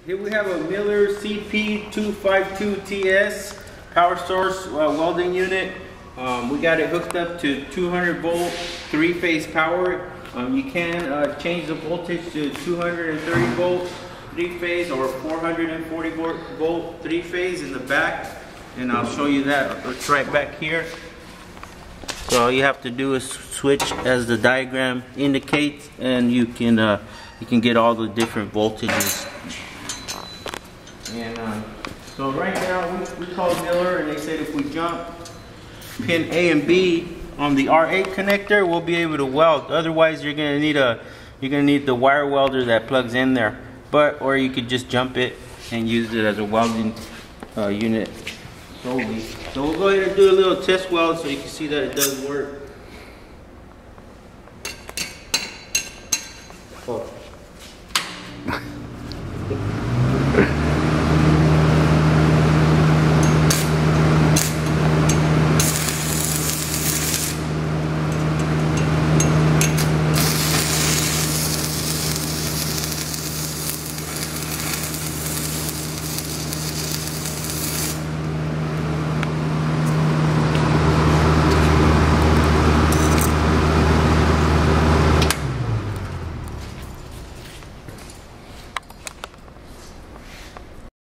Here we have a Miller CP-252TS power source welding unit. We got it hooked up to 200 volt 3-phase power. You can change the voltage to 230 volt 3-phase or 440 volt 3-phase in the back, and I'll show you that. It's right back here. So all you have to do is switch as the diagram indicates, and you can get all the different voltages. And so right now we called Miller, and they said if we jump pin A and B on the R8 connector, we'll be able to weld. Otherwise, you're gonna need the wire welder that plugs in there. Or you could just jump it and use it as a welding unit solely. So we'll go ahead and do a little test weld so you can see that it does work. Oh.